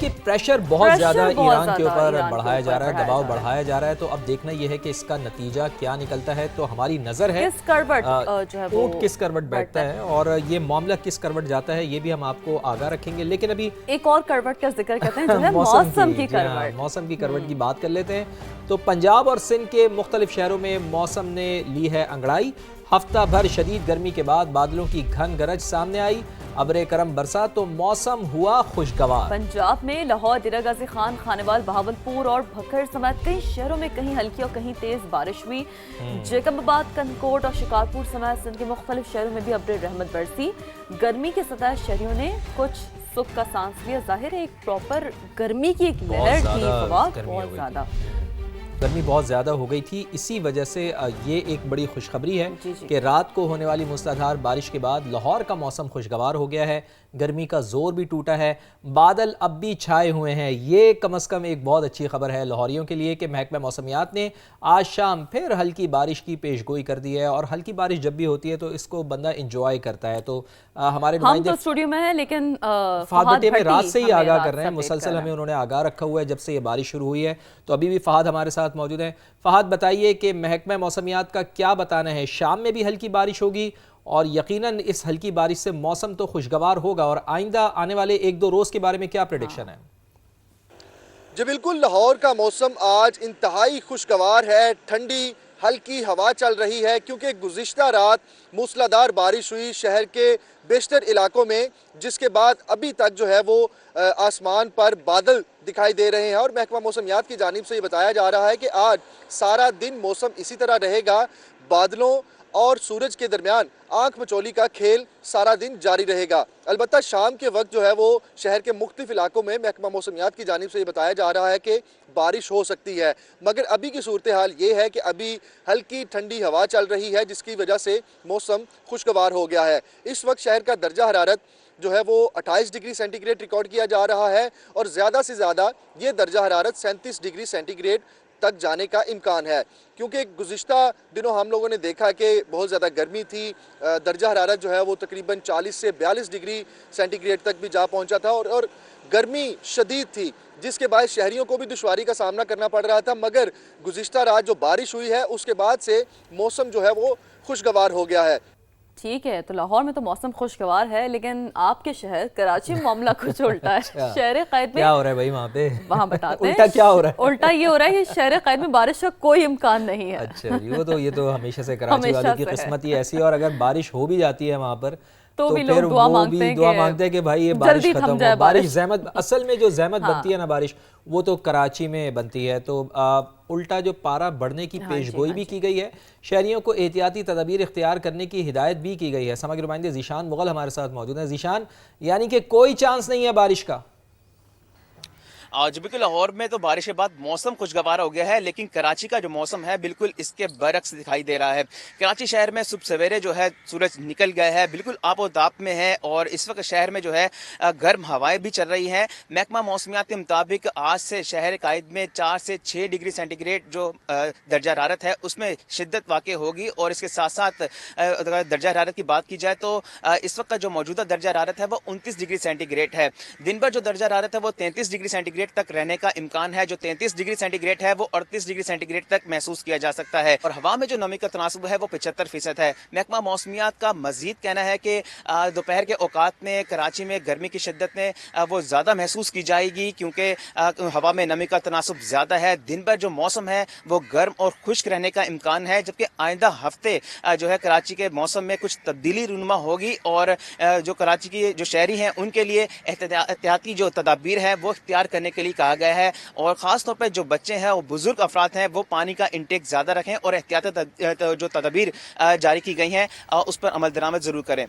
کہ پریشر بہت زیادہ ایران کے اوپر بڑھایا جا رہا ہے، دباؤ بڑھایا جا رہا ہے، تو اب دیکھنا یہ ہے کہ اس کا نتیجہ کیا نکلتا ہے۔ تو ہماری نظر ہے اونٹ کس کروٹ بیٹھتا ہے اور یہ معاملہ کس کروٹ جاتا ہے، یہ بھی ہم آپ کو آگاہ رکھیں گے۔ لیکن ابھی ایک اور کروٹ کا ذکر کرتے ہیں جو ہے موسم کی کروٹ۔ موسم کی کروٹ کی بات کر لیتے ہیں۔ تو پنجاب اور سندھ کے مختلف شہروں میں موسم نے لی ہے انگڑائی۔ ہفتہ بھر شدید گرمی کے بعد بادلوں کی گھن گرج سامنے آئی، ابر کرم برسا تو موسم ہوا خوشگوار۔ پنجاب میں لاہور، ڈیرہ غازی خان، خانوال، بہاولپور اور بھکر سمیت کئی شہروں میں کہیں ہلکی اور کہیں تیز بارش ہوئی۔ جیکب آباد، کنکوٹ اور شکارپور سمیت سندھ کے مختلف شہروں میں بھی ابر رحمت برسی۔ گرمی کے سطح شہریوں نے کچھ سکھ کا سانس لیا۔ ظاہر ہے ایک پراپر گرمی کی ایک لہر تھی، ہوا بہت زیادہ، گرمی بہت زیادہ ہو گئی تھی۔ اسی وجہ سے یہ ایک بڑی خوشخبری ہے کہ رات کو ہونے والی موسلادھار بارش کے بعد لاہور کا موسم خوشگوار ہو گیا ہے، گرمی کا زور بھی ٹوٹا ہے، بادل اب بھی چھائے ہوئے ہیں۔ یہ کم از کم ایک بہت اچھی خبر ہے لاہوریوں کے لیے کہ محکمہ موسمیات نے آج شام پھر ہلکی بارش کی پیش گوئی کر دی ہے، اور ہلکی بارش جب بھی ہوتی ہے تو اس کو بندہ انجوائے کرتا ہے۔ تو ہمارے ہم تو اسٹوڈیو میں ہیں لیکن فہد بھٹی میں رات سے ہی آگاہ کر رہے ہیں، مسلسل ہمیں انہوں نے آگاہ رکھا ہوا ہے جب سے یہ بارش شروع ہوئی ہے۔ تو ابھی بھی فہد ہمارے ساتھ موجود ہیں۔ فہد بتائیے کہ محکمہ موسمیات کا کیا بتانا ہے، شام میں بھی ہلکی بارش ہوگی اور یقیناً اس ہلکی بارش سے موسم تو خوشگوار ہوگا، اور آئندہ آنے والے ایک دو روز کے بارے میں کیا پریڈکشن ہے؟ جی بالکل، لاہور کا موسم آج انتہائی خوشگوار ہے، ٹھنڈی ہلکی ہوا چل رہی ہے کیونکہ گزشتہ رات موسلادھار بارش ہوئی شہر کے بیشتر علاقوں میں، جس کے بعد ابھی تک جو ہے وہ آسمان پر بادل دکھائی دے رہے ہیں، اور محکمہ موسمیات کی جانب سے یہ بتایا جا رہا ہے کہ آج سارا دن موسم اسی طرح رہے گا، بادلوں اور سورج کے درمیان آنکھ مچولی کا کھیل سارا دن جاری رہے گا۔ البتہ شام کے وقت جو ہے وہ شہر کے مختلف علاقوں میں محکمہ موسمیات کی جانب سے یہ بتایا جا رہا ہے کہ بارش ہو سکتی ہے، مگر ابھی کی صورتحال یہ ہے کہ ابھی ہلکی ٹھنڈی ہوا چل رہی ہے جس کی وجہ سے موسم خوشگوار ہو گیا ہے۔ اس وقت شہر کا درجہ حرارت جو ہے وہ 28 ڈگری سینٹی گریڈ ریکارڈ کیا جا رہا ہے، اور زیادہ سے زیادہ یہ درجہ حرارت 37 ڈگری سینٹی گریڈ تک جانے کا امکان ہے، کیونکہ گزشتہ دنوں ہم لوگوں نے دیکھا کہ بہت زیادہ گرمی تھی، درجہ حرارت جو ہے وہ تقریباً 40 سے 42 ڈگری سینٹی گریڈ تک بھی جا پہنچا تھا، اور گرمی شدید تھی جس کے باعث شہریوں کو بھی دشواری کا سامنا کرنا پڑ رہا تھا، مگر گزشتہ رات جو بارش ہوئی ہے اس کے بعد سے موسم جو ہے وہ خوشگوار ہو گیا ہے۔ ٹھیک ہے، تو لاہور میں تو موسم خوشگوار ہے، لیکن آپ کے شہر کراچی میں معاملہ کچھ الٹا ہے۔ شہر قائد میں کیا ہو رہا ہے بھائی وہاں پہ؟ وہاں بتاتے ہیں الٹا کیا ہو رہا ہے؟ الٹا یہ ہو رہا ہے کہ شہر قائد میں بارش کا کوئی امکان نہیں ہے۔ اچھا، یہ تو ہمیشہ سے کراچی والوں کی قسمت ہی ایسی ہے، اور اگر بارش ہو بھی جاتی ہے وہاں پر تو پھر وہ بھی دعا مانگتے ہیں کہ بھائی یہ بارش ختم ہو۔ بارش زحمت، اصل میں جو زحمت بنتی ہے نا بارش، وہ تو کراچی میں بنتی ہے۔ تو الٹا جو پارہ بڑھنے کی پیش گوئی بھی کی گئی ہے، شہریوں کو احتیاطی تدابیر اختیار کرنے کی ہدایت بھی کی گئی ہے۔ سماجی نمائندے ذیشان مغل ہمارے ساتھ موجود ہیں۔ ذیشان، یعنی کہ کوئی چانس نہیں ہے بارش کا؟ جی بالکل، لاہور میں تو بارش کے بعد موسم خوشگوار ہو گیا ہے، لیکن کراچی کا جو موسم ہے بالکل اس کے برعکس دکھائی دے رہا ہے۔ کراچی شہر میں صبح سویرے جو ہے سورج نکل گیا ہے، بالکل آب و تاب میں ہے، اور اس وقت شہر میں جو ہے گرم ہوائیں بھی چل رہی ہیں۔ محکمہ موسمیات کے مطابق آج سے شہر قائد میں 4 سے 6 ڈگری سینٹی گریڈ جو درجہ حرارت ہے اس میں شدت واقع ہوگی، اور اس کے ساتھ ساتھ اگر درجہ حرارت کی بات کی جائے تو اس وقت کا جو موجودہ درجہ حرارت ہے وہ 29 ڈگری سینٹی گریڈ ہے۔ دن بھر جو درجہ حرارت ہے وہ 33 ڈگری سینٹی گریڈ تک رہنے کا امکان ہے، جو 33 ڈگری سینٹی گریڈ ہے وہ 38 ڈگری سینٹی گریڈ تک محسوس کیا جا سکتا ہے، اور ہوا میں جو نمی کا تناسب ہے وہ 75% ہے۔ محکمہ موسمیات کا مزید کہنا ہے کہ دوپہر کے اوقات میں کراچی میں گرمی کی شدت میں وہ زیادہ محسوس کی جائے گی، کیونکہ ہوا میں نمی کا تناسب زیادہ ہے۔ دن بھر جو موسم ہے وہ گرم اور خشک رہنے کا امکان ہے، جبکہ آئندہ ہفتے جو ہے کراچی کے موسم میں کچھ تبدیلی رونما ہوگی، اور جو کراچی کی جو شہری ہیں ان کے لیے احتیاطی جو تدابیر ہے وہ اختیار کرنے کے لیے کہا گیا ہے، اور خاص طور پہ جو بچے ہیں اور بزرگ افراد ہیں وہ پانی کا انٹیک زیادہ رکھیں، اور احتیاطی جو تدابیر جاری کی گئی ہیں اس پر عمل درآمد ضرور کریں۔